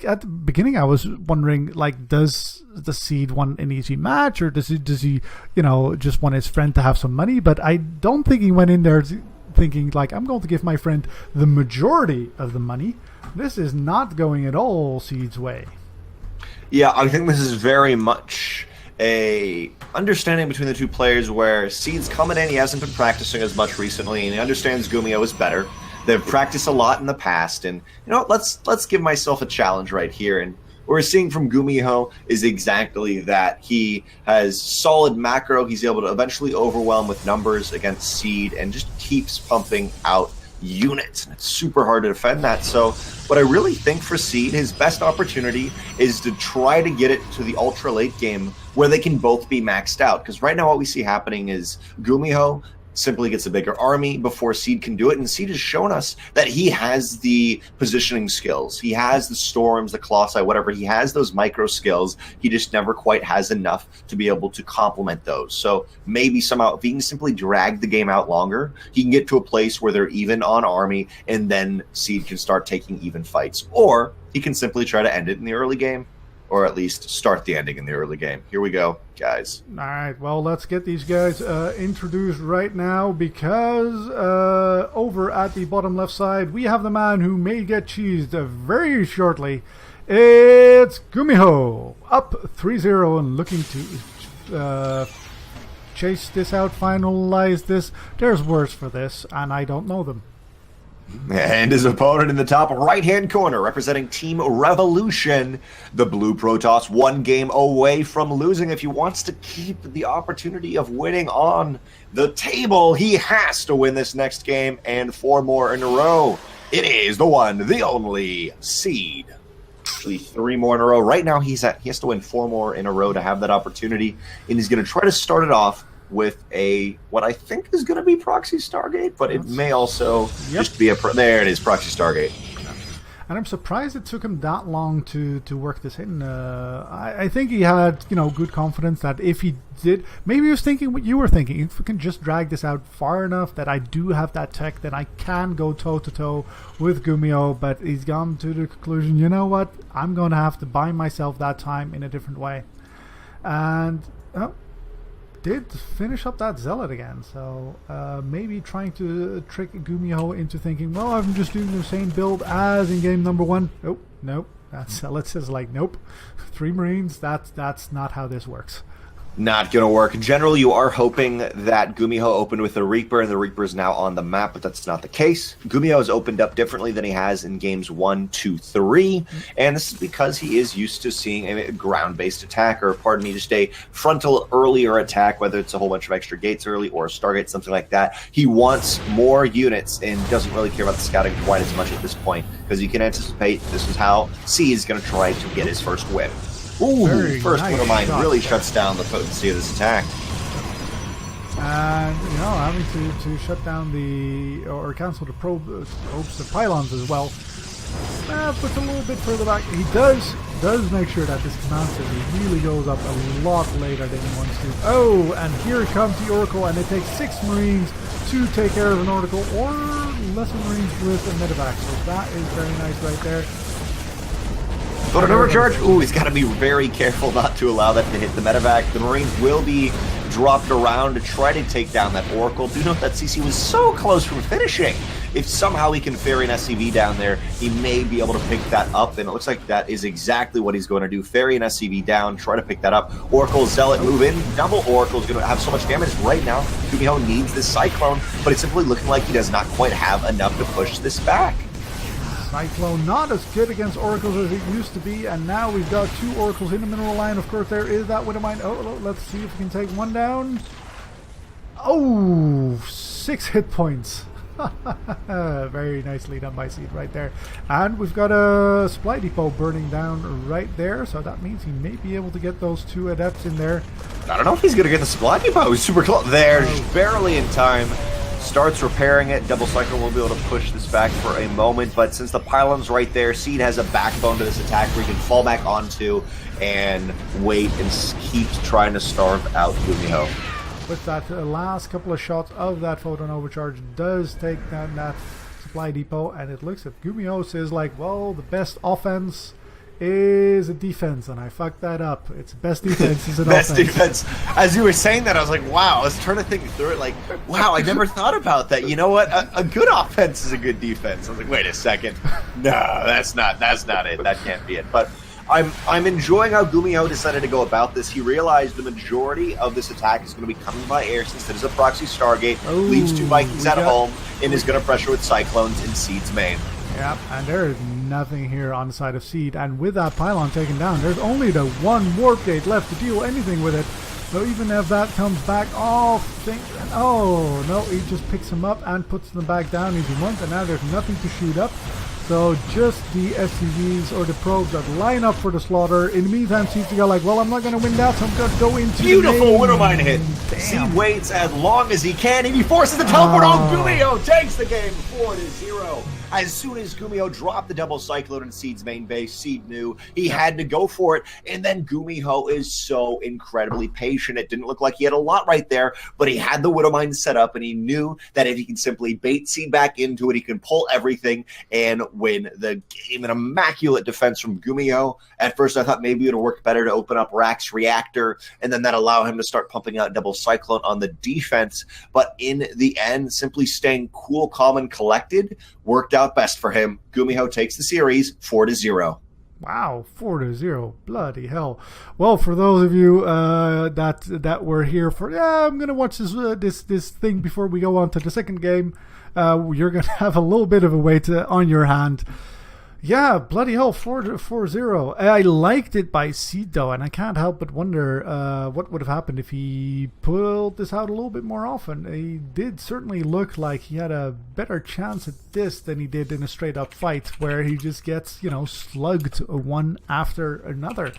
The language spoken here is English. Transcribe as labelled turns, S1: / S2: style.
S1: at the beginning I was wondering, like, does the Seed want an easy match, or does he just want his friend to have some money? But I don't think he went in there thinking, like, I'm going to give my friend the majority of the money. This is not going at all Seed's way.
S2: Yeah, I think this is very much a understanding between the two players where Seed's coming in, he hasn't been practicing as much recently, and he understands Gumiho is better. They've practiced a lot in the past, and you know what, let's give myself a challenge right here. And what we're seeing from Gumiho is exactly that. He has solid macro, he's able to eventually overwhelm with numbers against Seed, and just keeps pumping out units, and it's super hard to defend that. So what I really think for Seed, his best opportunity is to try to get it to the ultra late game where they can both be maxed out, because right now what we see happening is Gumiho simply gets a bigger army before Seed can do it, and Seed has shown us that he has the positioning skills, he has the storms, the colossi, whatever, he has those micro skills, he just never quite has enough to be able to complement those. So maybe somehow if he can simply drag the game out longer, he can get to a place where they're even on army, and then Seed can start taking even fights, or he can simply try to end it in the early game, or at least start the ending in the early game. Here we go, guys.
S1: All right, well, let's get these guys introduced right now, because over at the bottom left side, we have the man who may get cheesed very shortly. It's Gumiho, up 3-0 and looking to chase this out, finalize this. There's words for this, and I don't know them.
S2: And his opponent in the top right-hand corner, representing Team Revolution, the Blue Protoss, one game away from losing. If he wants to keep the opportunity of winning on the table, he has to win this next game and 4 more in a row. It is the one, the only Seed. Actually, 3 more in a row. Right now, he has to win 4 more in a row to have that opportunity, and he's going to try to start it off with what I think is going to be Proxy Stargate, but it may also just be there it is, Proxy Stargate.
S1: And I'm surprised it took him that long to work this in. I think he had, good confidence that if he did, maybe he was thinking what you were thinking. If we can just drag this out far enough that I do have that tech, then I can go toe-to-toe with Gumiho. But he's gone to the conclusion, you know what, I'm going to have to buy myself that time in a different way. And did finish up that Zealot again, so maybe trying to trick Gumiho into thinking, well, I'm just doing the same build as in game number 1. Nope. That Zealot says, like, nope. 3 Marines, that's not how this works.
S2: Not going to work. In general, you are hoping that Gumiho opened with a Reaper, and the Reaper is now on the map, but that's not the case. Gumiho has opened up differently than he has in games 1, 2, 3, and this is because he is used to seeing a ground-based attack, or pardon me, just a frontal earlier attack, whether it's a whole bunch of extra gates early or a Stargate, something like that. He wants more units and doesn't really care about the scouting quite as much at this point, because you can anticipate this is how C is going to try to get his first win. Ooh,
S1: very
S2: first
S1: nice
S2: Winter Mine
S1: shot.
S2: really shuts down the potency of this attack.
S1: And, having to shut down or cancel the probes, the pylons as well. Puts a little bit further back. He does make sure that this command city really goes up a lot later than he wants to. Oh, and here comes the Oracle, and it takes 6 Marines to take care of an Oracle, or lesser Marines with a medevac. So that is very nice right there.
S2: But an overcharge? Ooh, he's got to be very careful not to allow that to hit the medevac. The Marines will be dropped around to try to take down that Oracle. Do note that CC was so close from finishing. If somehow he can ferry an SCV down there, he may be able to pick that up, and it looks like that is exactly what he's going to do. Ferry an SCV down, try to pick that up. Oracle, Zealot, move in. Double Oracle is going to have so much damage right now. Gumiho needs this Cyclone, but it's simply looking like he does not quite have enough to push this back.
S1: Cyclone not as good against Oracles as it used to be, and now we've got 2 Oracles in the mineral line. Of course, there is that Winter Mine. Oh, let's see if we can take one down. Oh, 6 hit points. Very nicely done by Seed right there. And we've got a supply depot burning down right there, so that means he may be able to get those 2 adepts in there.
S2: I don't know if he's going to get the supply depot. He's super close. There, just barely in time. Starts repairing it. Double Cyclone will be able to push this back for a moment, but since the pylon's right there, Seed has a backbone to this attack where he can fall back onto and wait and keeps trying to starve out Gumiho.
S1: With that last couple of shots of that photon overcharge does take down that supply depot, and it looks at Gumiho says, like, well, the best offense is a defense, and I fucked that up. It's best defense is an
S2: Best
S1: offense.
S2: defense. As you were saying that, I was like, wow, I was trying to think through it, like, wow, I never thought about that. You know what? A good offense is a good defense. I was like, wait a second. No, that's not it. That can't be it. But I'm enjoying how Gumiho decided to go about this. He realized the majority of this attack is going to be coming by air since it is a proxy Stargate, leaves 2 Vikings at home, and is going to pressure with Cyclones in Seed's main.
S1: Yep, and there is nothing here on the side of Seed, and with that pylon taken down, there's only the 1 warp gate left to deal anything with it. So even if that comes back, oh no, he just picks them up and puts them back down as he wants, and now there's nothing to shoot up. So just the SCVs or the probes that line up for the slaughter. In the meantime, Seed's to go like, well, I'm not going to win that, so I'm going to go into
S2: beautiful Widowmine hit.
S1: Damn.
S2: Seed waits as long as he can, and he forces the teleport on Gumiho. Takes the game 4-0. As soon as Gumiho dropped the double Cyclone in Seed's main base, Seed knew he had to go for it, and then Gumiho is so incredibly patient. It didn't look like he had a lot right there, but he had the Widowmine set up, and he knew that if he can simply bait Seed back into it, he can pull everything and win the game. An immaculate defense from Gumiho. At first, I thought maybe it would work better to open up Rack's reactor, and then that allow him to start pumping out double Cyclone on the defense. But in the end, simply staying cool, calm, and collected worked out best for him. Gumiho takes the series 4-0.
S1: Wow, 4-0. Bloody hell. Well, for those of you that were here for, I'm going to watch this thing before we go on to the second game, you're going to have a little bit of a wait on your hand. Yeah, bloody hell, 4-0. I liked it by Seed, though, and I can't help but wonder what would have happened if he pulled this out a little bit more often. He did certainly look like he had a better chance at this than he did in a straight-up fight, where he just gets, slugged one after another.